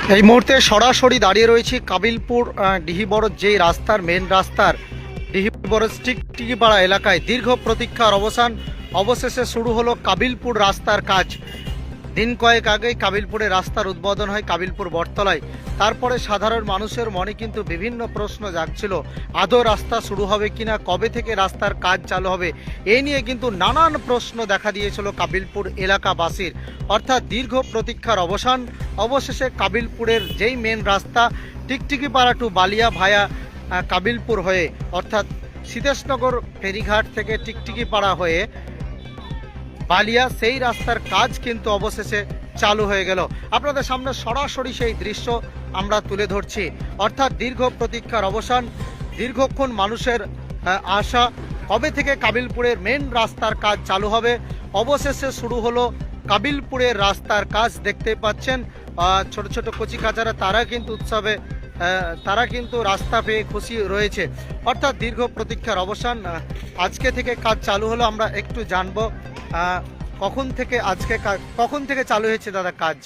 এই মুহূর্তে সরাসরি দাঁড়িয়ে রয়েছি কাবিলপুর ডিহিবড় যে রাস্তার মেন রাস্তার ডিহিবড় টিকিপাড়া এলাকায়। দীর্ঘ প্রতীক্ষার অবসান, অবশেষে শুরু হলো কাবিলপুর রাস্তার কাজ। দিন কয়েক আগেই কাবিলপুরে রাস্তার উদ্বোধন হয় কাবিলপুর বটতলায়। তারপরে সাধারণ মানুষের মনে কিন্তু বিভিন্ন প্রশ্ন জাগছিল, আদৌ রাস্তা শুরু হবে কিনা, কবে থেকে রাস্তার কাজ চালু হবে। এই নিয়ে কিন্তু নানান প্রশ্ন দেখা দিয়েছিল কাবিলপুর এলাকাবাসীর। অর্থাৎ দীর্ঘ প্রতীক্ষার অবসান, অবশেষে কাবিলপুরের যেই মেন রাস্তা টিকটিকিপাড়া টু বালিয়া ভায়া কাবিলপুর হয়ে, অর্থাৎ সিদ্ধেশনগর ফেরিঘাট থেকে টিকটিকিপাড়া হয়ে বালিয়া, সেই রাস্তার কাজ কিন্তু অবশেষে চালু হয়ে গেল। আপনাদের সামনে সরাসরি সেই দৃশ্য আমরা তুলে ধরছি। অর্থাৎ দীর্ঘ প্রতীক্ষার অবসান, দীর্ঘক্ষণ মানুষের আশা, কবে থেকে কাবিলপুরের মেন রাস্তার কাজ চালু হবে। অবশেষে শুরু হলো কাবিলপুরের রাস্তার কাজ। দেখতে পাচ্ছেন ছোট ছোট কচি কাচারা, তারা কিন্তু উৎসবে তারা কিন্তু রাস্তা পেয়ে খুশি রয়েছে। অর্থাৎ দীর্ঘ প্রতীক্ষার অবসান, আজকে থেকে কাজ চালু হলো। আমরা একটু জানবো কখন থেকে চালু হয়েছে দাদা কাজ?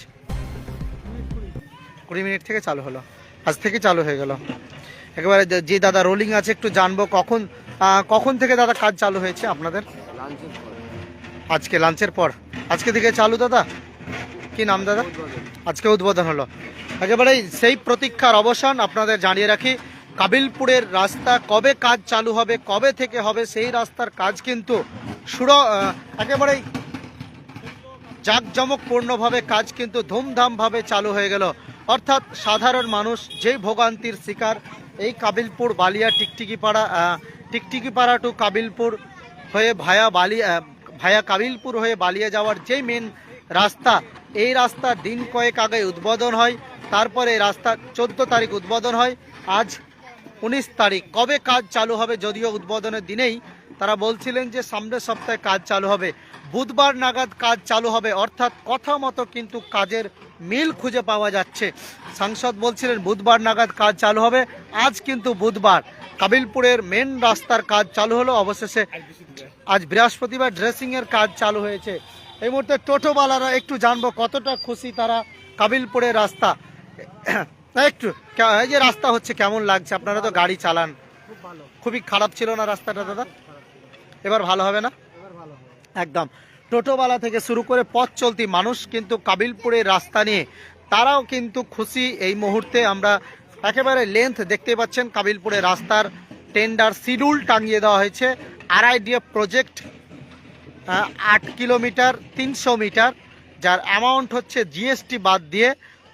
20 মিনিট থেকে চালু হলো, আজ থেকে চালু হয়ে গেল একেবারে। যে দাদা রোলিং আছে, একটু জানবো কখন থেকে দাদা কাজ চালু হয়েছে আপনাদের? আজকে লাঞ্চের পর আজকে থেকে চালু। দাদা কি নাম দাদা? আজকে উদ্বোধন হলো। একেবারে সেই প্রতীক্ষার অবসান। আপনাদের জানিয়ে রাখি, কাবিলপুরের রাস্তা কবে কাজ চালু হবে, কবে থেকে হবে, সেই রাস্তার কাজ কিন্তু একেবারেই জাঁকজমকপূর্ণভাবে কাজ কিন্তু ধুমধামভাবে চালু হয়ে গেল। অর্থাৎ সাধারণ মানুষ যেই ভোগান্তির শিকার, এই কাবিলপুর বালিয়া টিকটিকিপাড়া টু কাবিলপুর হয়ে ভায়া কাবিলপুর হয়ে বালিয়া যাওয়ার যেই মেন রাস্তা, এই রাস্তা দিন কয়েক আগে উদ্বোধন হয়। তারপরে এই রাস্তা 14 তারিখ উদ্বোধন হয়। আজ 19 তারিখ। কবে কাজ চালু হবে? যদিও উদ্বোধনের দিনেই তারা বলছিলেন যে সামনের সপ্তাহে কাজ চালু হবে, বুধবার নাগাদ কাজ চালু হবে। অর্থাৎ কথা মতো কিন্তু কাজের মিল খুঁজে পাওয়া যাচ্ছে। সাংসদ বলছিলেন বুধবার নাগাদ কাজ চালু হবে। আজ কিন্তু বুধবার, কাবিলপুরের মেন রাস্তার কাজ চালু হলো। অবশেষে আজ বৃহস্পতিবার ড্রেসিংয়ের কাজ চালু হয়েছে। এই মুহূর্তে টোটোওয়ালারা, একটু জানবো কতটা খুশি তারা কাবিলপুরের রাস্তা। একটু এই যে রাস্তা হচ্ছে, কেমন লাগছে? আপনারা তো গাড়ি চালান, খুবই খারাপ ছিল না রাস্তাটা দাদা? এবার ভালো হবে না? একদম। টোটোওয়ালা থেকে শুরু করে পথ চলতি মানুষ কিন্তু কাবিলপুরের রাস্তা নিয়ে তারাও কিন্তু খুশি এই মুহূর্তে। আমরা একেবারে লেন্থ দেখতে পাচ্ছেন কাবিলপুরের রাস্তার টেন্ডার শিডিউল টাঙিয়ে দেওয়া হয়েছে। RIDF প্রজেক্ট 8 কিলোমিটার 300 মিটার, যার অ্যামাউন্ট হচ্ছে GST বাদ দিয়ে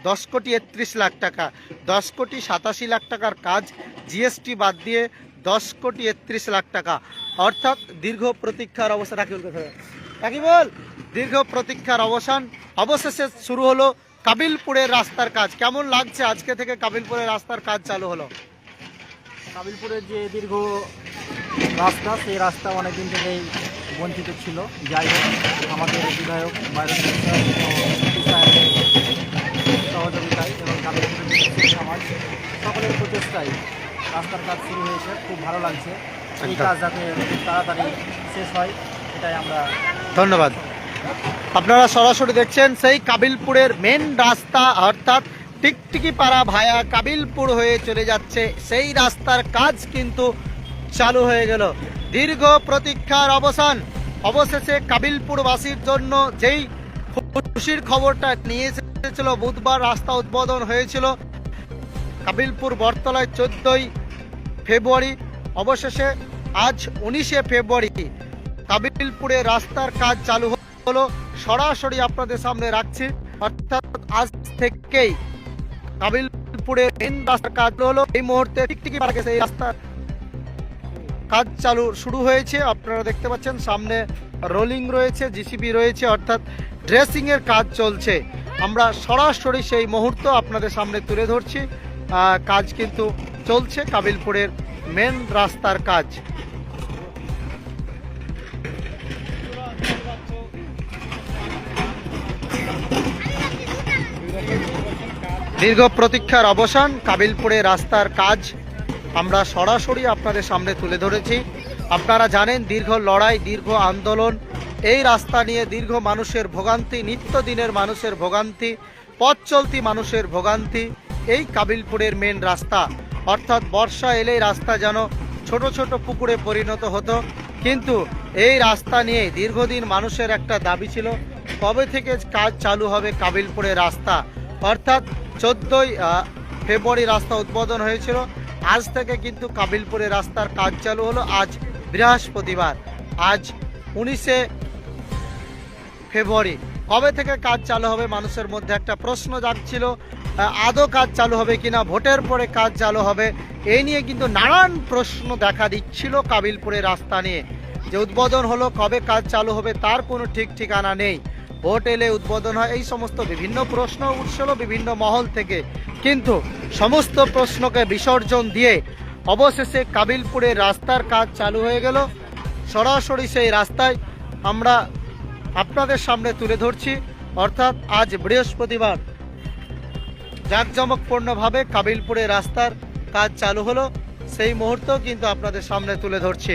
10,31,00,000 টাকা। 10,87,00,000 টাকার কাজ, GST বাদ দিয়ে 10,31,00,000 টাকা। অর্থাৎ দীর্ঘ প্রতীক্ষার অবসান। দীর্ঘ প্রতীক্ষার অবসান, অবশেষে শুরু হলো কাবিলপুরের রাস্তার কাজ। কেমন লাগছে আজকে থেকে কাবিলপুরের রাস্তার কাজ চালু হলো? কাবিলপুরের যে দীর্ঘ রাস্তা, সেই রাস্তা অনেকদিন থেকেই বঞ্চিত ছিল। যাই হোক, আমাদের বিধায়ক সহযোগিতায় এবং কাবিলপুরের সমাজ সকলের প্রচেষ্টায় রাস্তার কাজ শুরু হয়েছে। খুব ভালো লাগছে। এই কাজ যাতে তাড়াতাড়ি শেষ হয়, এটাই আমরা ধন্যবাদ। আপনারা সরাসরি দেখছেন সেই কাবিলপুরের মেন রাস্তা, অর্থাৎ টিকটিকিপাড়া ভায়া কাবিলপুর হয়ে চলে যাচ্ছে, সেই রাস্তার কাজ কিন্তু চালু হয়ে গেল। দীর্ঘ প্রতীক্ষার অবসান, অবশেষে কাবিলপুরবাসীর জন্য যেই খুশির খবরটা নিয়ে এসেছিল, বুধবার রাস্তা উদ্বোধন হয়েছিল কাবিলপুর বটতলায় 14ই ফেব্রুয়ারি। অবশেষে আজ 19শে ফেব্রুয়ারি কাবিলপুরে রাস্তার কাজ চালু হলো। সরাসরি আপনাদের সামনে রাখছি। অর্থাৎ আজ থেকেই কাবিলপুরে মেন রাস্তার কাজ হলো। এই মুহূর্তে টিকটিকিপাড়া গেছে, এই রাস্তার কাজ শুরু হয়েছে। আপনারা দেখতে পাচ্ছেন সামনে রোলিং রয়েছে, JCB রয়েছে, অর্থাৎ ড্রেসিংয়ের কাজ চলছে। আমরা সরাসরি সেই মুহূর্ত আপনাদের সামনে তুলে ধরছি। কাজ কিন্তু চলছে কাবিলপুরের মেন রাস্তার কাজ। দীর্ঘ প্রতীক্ষার অবসান, কাবিলপুরের রাস্তার কাজ আমরা সরাসরি আপনাদের সামনে তুলে ধরেছি। আপনারা জানেন দীর্ঘ লড়াই, দীর্ঘ আন্দোলন, এই রাস্তা নিয়ে দীর্ঘ মানুষের ভোগান্তি, নিত্যদিনের মানুষের ভোগান্তি। পথ চলতি মানুষের ভোগান্তি এই কাবিলপুরের মেন রাস্তা। অর্থাৎ বর্ষা এলেই রাস্তা যেন ছোট ছোট পুকুরে পরিণত হতো। কিন্তু এই রাস্তা নিয়ে দীর্ঘদিন মানুষের একটা দাবি ছিল, কবে থেকে কাজ চালু হবে কাবিলপুরের রাস্তা। অর্থাৎ 14ই ফেব্রুয়ারি রাস্তা উদ্বোধন হয়েছিল, আজ থেকে কিন্তু কাবিলপুরের রাস্তার কাজ চালু হলো। আজ বৃহস্পতিবার, আজ 19শে ফেব্রুয়ারি। কবে থেকে কাজ চালু হবে মানুষের মধ্যে একটা প্রশ্ন জাগছিল, আদৌ কাজ চালু হবে কিনা, ভোটের পরে কাজ চালু হবে, এই নিয়ে কিন্তু নানান প্রশ্ন দেখা দিচ্ছিল কাবিলপুরের রাস্তা নিয়ে। যে উদ্বোধন হলো, কবে কাজ চালু হবে তার কোনো ঠিক ঠিকানা নেই, ভোট এলে উদ্বোধন হয়, এই সমস্ত বিভিন্ন প্রশ্ন উঠছিল বিভিন্ন মহল থেকে। কিন্তু সমস্ত প্রশ্নকে বিসর্জন দিয়ে অবশেষে কাবিলপুরের রাস্তার কাজ চালু হয়ে গেল। সরাসরি সেই রাস্তায় আমরা আপনাদের সামনে তুলে ধরছি। অর্থাৎ আজ বৃহস্পতিবার জাঁকজমকপূর্ণভাবে কাবিলপুরের রাস্তার কাজ চালু হলো, সেই মুহূর্ত কিন্তু আপনাদের সামনে তুলে ধরছি।